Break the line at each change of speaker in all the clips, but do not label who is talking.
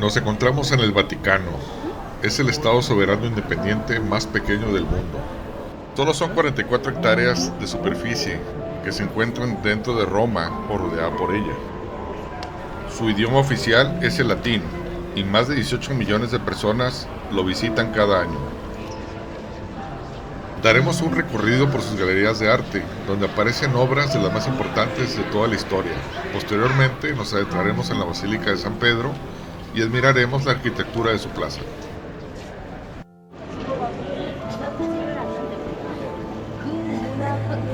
Nos encontramos en el Vaticano. Es el estado soberano independiente más pequeño del mundo. Solo son 44 hectáreas de superficie que se encuentran dentro de Roma o rodeada por ella. Su idioma oficial es el latín y más de 18 millones de personas lo visitan cada año. Daremos un recorrido por sus galerías de arte, donde aparecen obras de las más importantes de toda la historia. Posteriormente nos adentraremos en la Basílica de San Pedro y admiraremos la arquitectura de su plaza.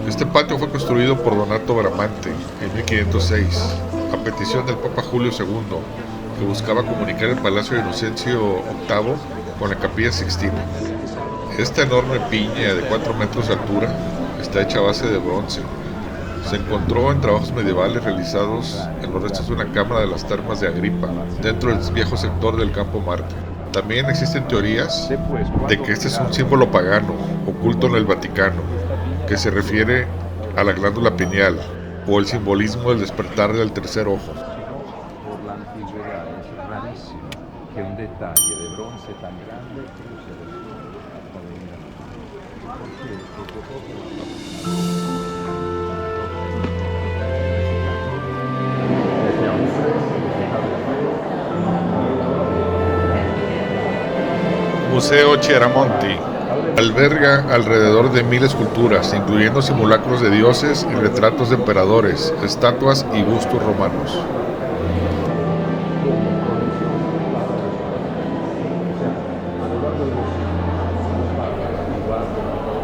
Este patio fue construido por Donato Bramante en 1506, a petición del Papa Julio II, que buscaba comunicar el Palacio de Inocencio VIII con la Capilla Sixtina. Esta enorme piña de 4 metros de altura está hecha a base de bronce. Se encontró en trabajos medievales realizados en los restos de una cámara de las termas de Agripa, dentro del viejo sector del Campo Marte. También existen teorías de que este es un símbolo pagano, oculto en el Vaticano, que se refiere a la glándula pineal, o el simbolismo del despertar del tercer ojo. Museo Chiaramonti alberga alrededor de 1000 esculturas, incluyendo simulacros de dioses y retratos de emperadores, estatuas y bustos romanos.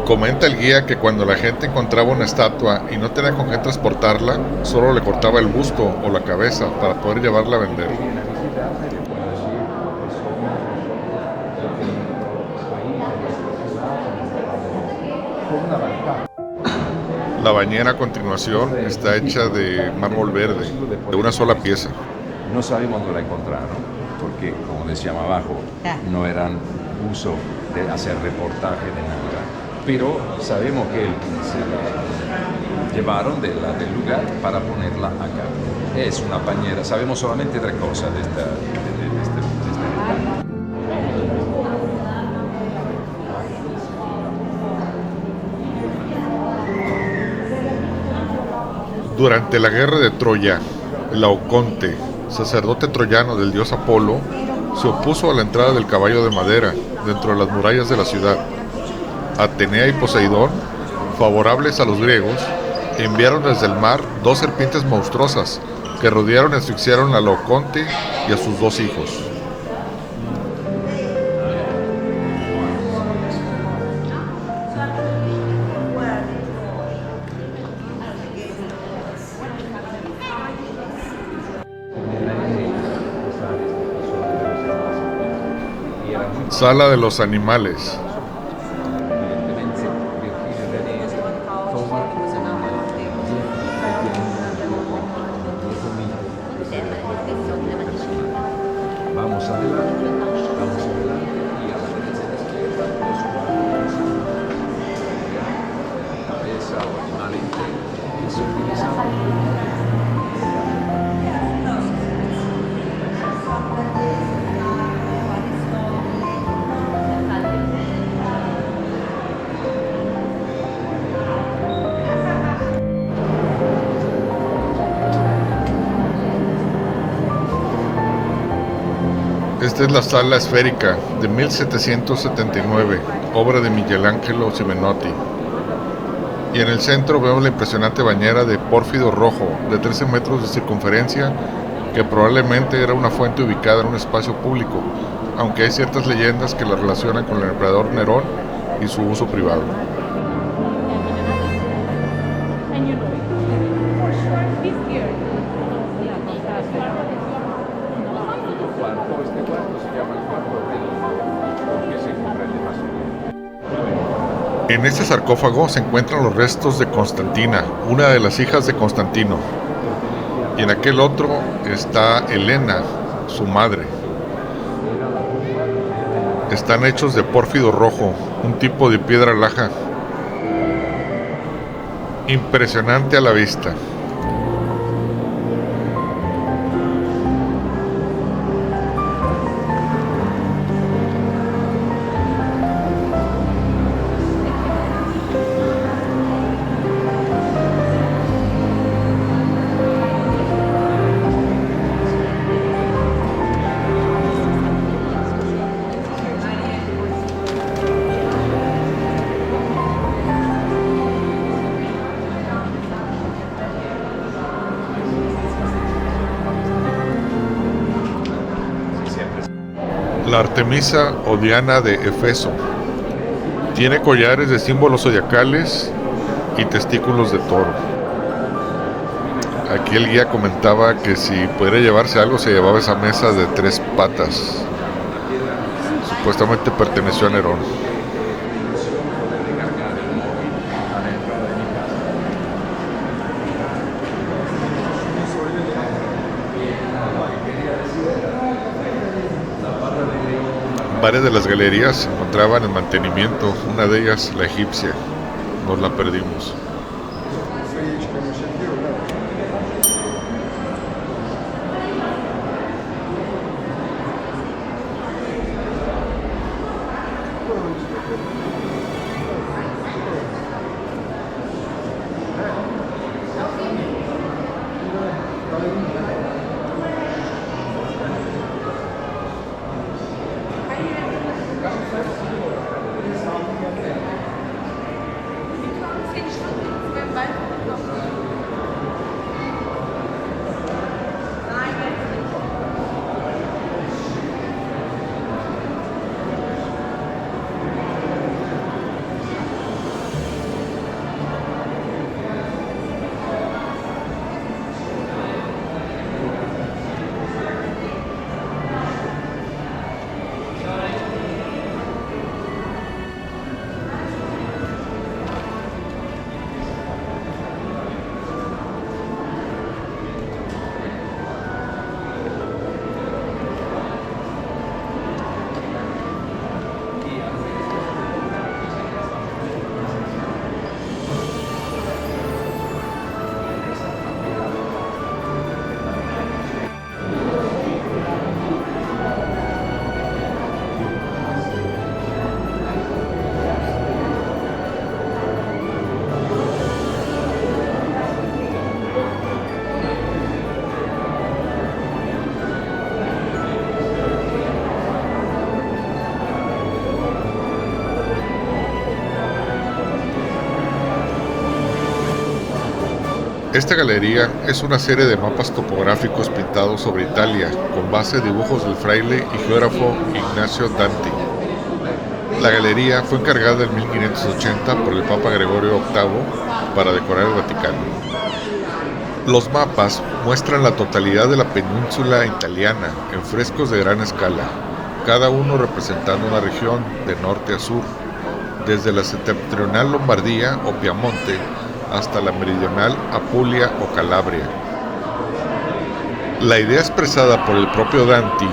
Comenta el guía que cuando la gente encontraba una estatua y no tenía con qué transportarla, solo le cortaba el busto o la cabeza para poder llevarla a vender. La bañera a continuación está hecha de mármol verde, de una sola pieza.
No sabemos dónde la encontraron, porque como decíamos abajo, no eran uso de hacer reportaje de nada. Pero sabemos que se la llevaron del lugar para ponerla acá. Es una bañera, sabemos solamente 3 cosas de este detalle.
Durante la guerra de Troya, Laoconte, sacerdote troyano del dios Apolo, se opuso a la entrada del caballo de madera dentro de las murallas de la ciudad. Atenea y Poseidón, favorables a los griegos, enviaron desde el mar 2 serpientes monstruosas que rodearon y asfixiaron a Laoconte y a sus 2 hijos. Sala de los animales.
Vamos adelante y a la derecha y a la izquierda los humanos. La cabeza o animal entero que se utiliza.
Esta es la sala esférica de 1779, obra de Michelangelo Simenotti. Y en el centro vemos la impresionante bañera de pórfido rojo de 13 metros de circunferencia, que probablemente era una fuente ubicada en un espacio público, aunque hay ciertas leyendas que la relacionan con el emperador Nerón y su uso privado. En este sarcófago se encuentran los restos de Constantina, una de las hijas de Constantino, y en aquel otro está Helena, su madre. Están hechos de pórfido rojo, un tipo de piedra laja, impresionante a la vista. La Artemisa o Diana de Efeso. Tiene collares de símbolos zodiacales y testículos de toro. Aquí el guía comentaba que si pudiera llevarse algo, se llevaba esa mesa de 3 patas. Supuestamente perteneció a Nerón. Varias de las galerías se encontraban en mantenimiento, una de ellas la egipcia. Nos la perdimos. Esta galería es una serie de mapas topográficos pintados sobre Italia, con base en dibujos del fraile y geógrafo Ignacio Danti. La galería fue encargada en 1580 por el Papa Gregorio VIII para decorar el Vaticano. Los mapas muestran la totalidad de la península italiana en frescos de gran escala, cada uno representando una región de norte a sur, desde la septentrional Lombardía o Piamonte hasta la meridional Apulia o Calabria. La idea expresada por el propio Danti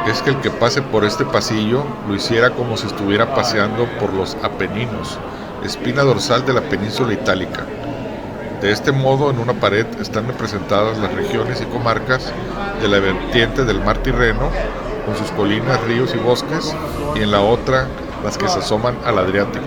es que el que pase por este pasillo lo hiciera como si estuviera paseando por los Apeninos, espina dorsal de la península itálica. De este modo, en una pared están representadas las regiones y comarcas de la vertiente del mar Tirreno, con sus colinas, ríos y bosques, y en la otra las que se asoman al Adriático.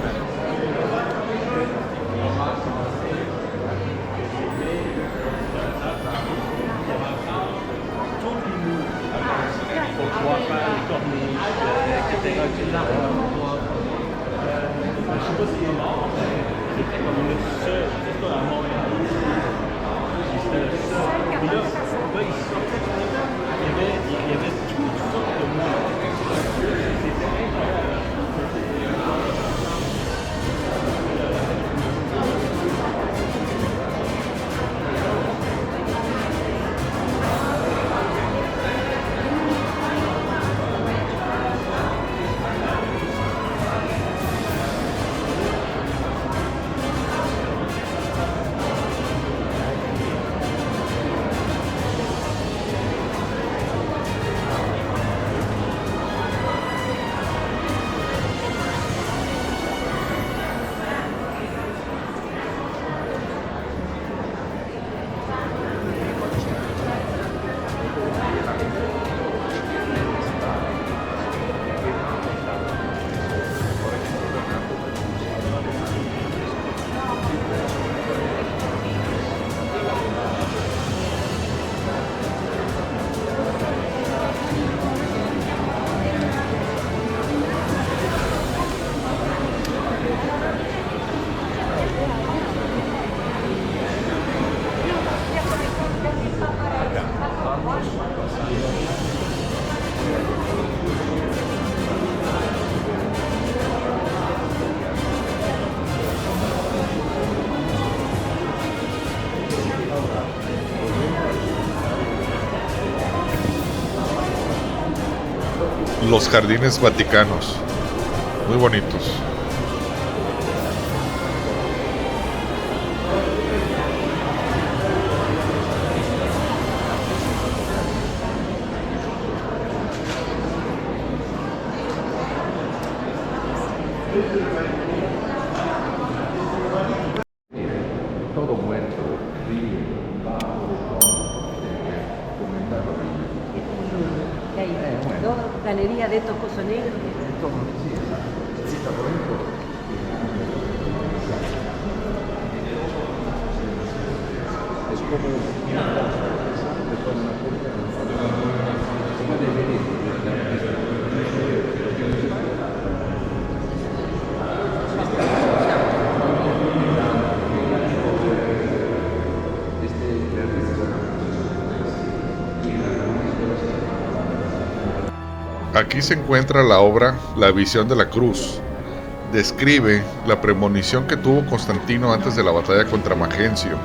los jardines vaticanos, muy bonitos.
Todo muerto,
galería de estos cosos negros.
Es como
Aquí se encuentra la obra La visión de la cruz. Describe la premonición que tuvo Constantino antes de la batalla contra Magencio,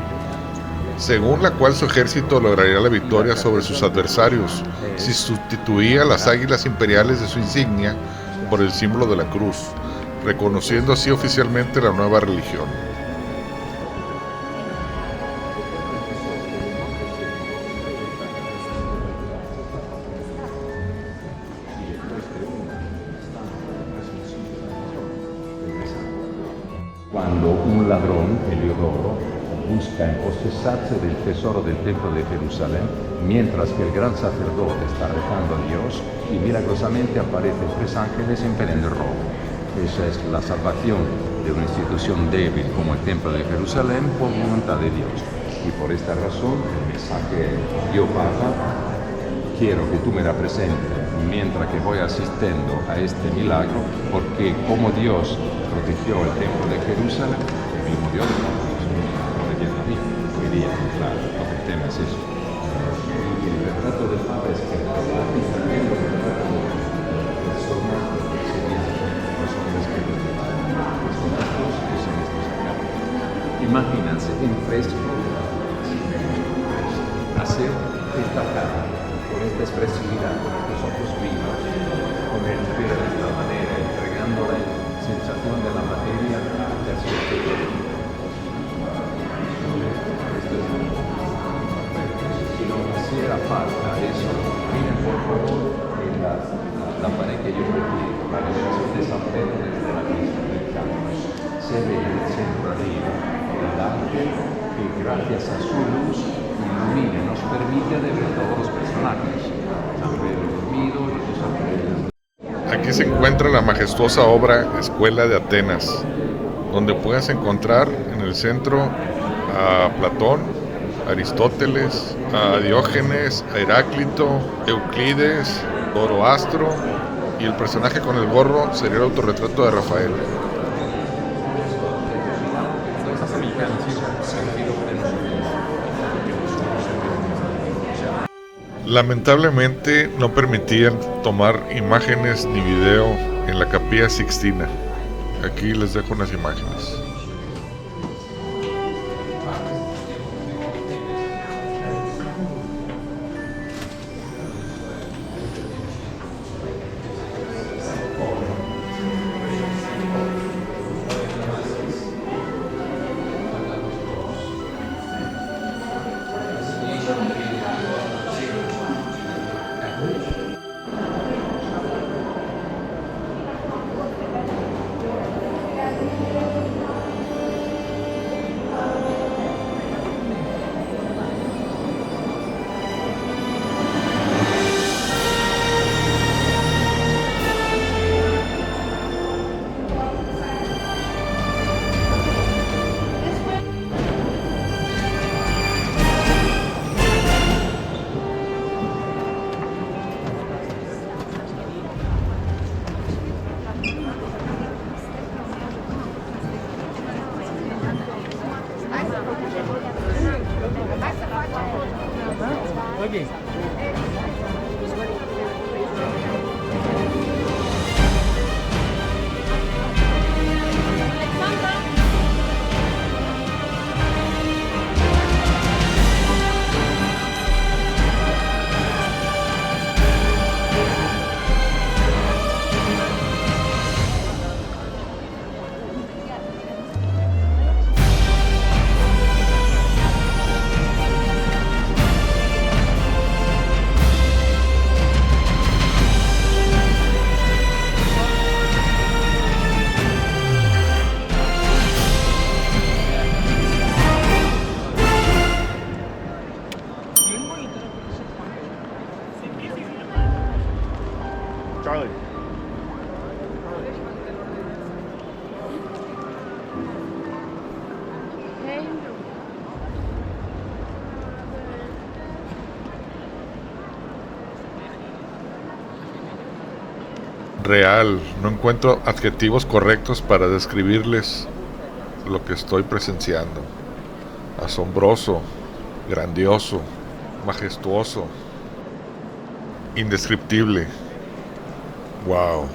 según la cual su ejército lograría la victoria sobre sus adversarios si sustituía las águilas imperiales de su insignia por el símbolo de la cruz, reconociendo así oficialmente la nueva religión.
Cuando un ladrón, Heliodoro, busca empossesarse del tesoro del templo de Jerusalén, mientras que el gran sacerdote está rezando a Dios y milagrosamente aparecen 3 ángeles impediendo el robo. Esa es la salvación de una institución débil como el templo de Jerusalén por voluntad de Dios. Y por esta razón el mensaje yo Papa, quiero que tú me representes mientras que voy asistiendo a este milagro, porque como Dios protegió el templo de Jerusalén, el mismo Dios lo rellena a mí. Hoy día, claro, lo que tema es eso. Y el retrato del Papa es que también los retratos de personas que serían los hombres que personajes que son estos acá. Imagínense en fresco hacer esta cara con esta expresividad, con estos ojos vivos, con el pelo de esta manera, entregando la sensación de la materia hacia su espíritu. Si no hiciera falta eso, miren por favor en la pared que yo prefiero, la revelación de San Pedro desde la Cristo del Canto. Se ve en el centro arriba el ángel que gracias a su luz ilumina, nos permite de ver todos los personajes. San Pedro dormido y sus ángeles.
Aquí se encuentra la majestuosa obra Escuela de Atenas, donde puedes encontrar en el centro a Platón, Aristóteles, a Diógenes, a Heráclito, Euclides, Zoroastro, y el personaje con el gorro sería el autorretrato de Rafael. Lamentablemente no permitían tomar imágenes ni video en la Capilla Sixtina. Aquí les dejo unas imágenes.
Oye.
Real, no encuentro adjetivos correctos para describirles lo que estoy presenciando. Asombroso, grandioso, majestuoso, indescriptible. Wow.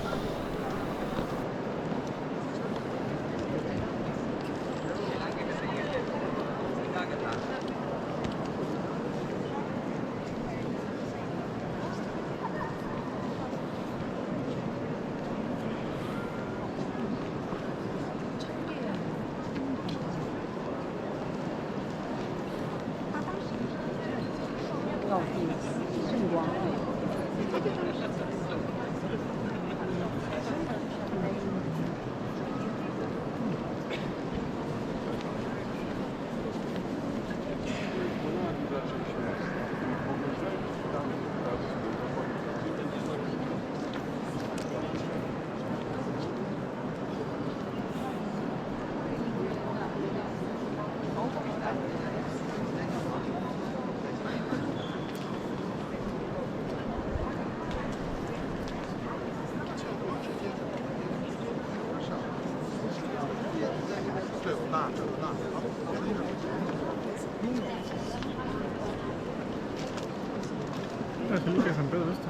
La Felipe San Pedro esto.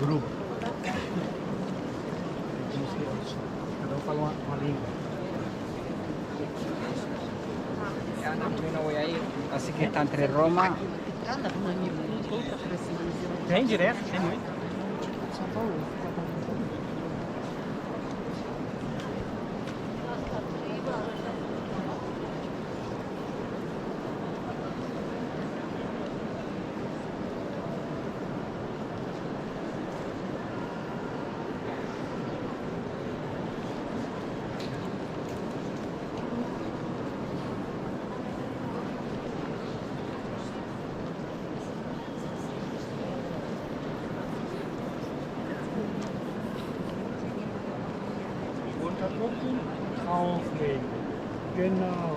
Grupo.
Yo no voy a ir, así que está entre Roma.
Tem direto, tem muito. Unterdrücken, auflegen. Genau.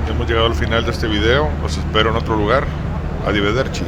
Hemos llegado al final de este video. Los espero en otro lugar. Arrivederci.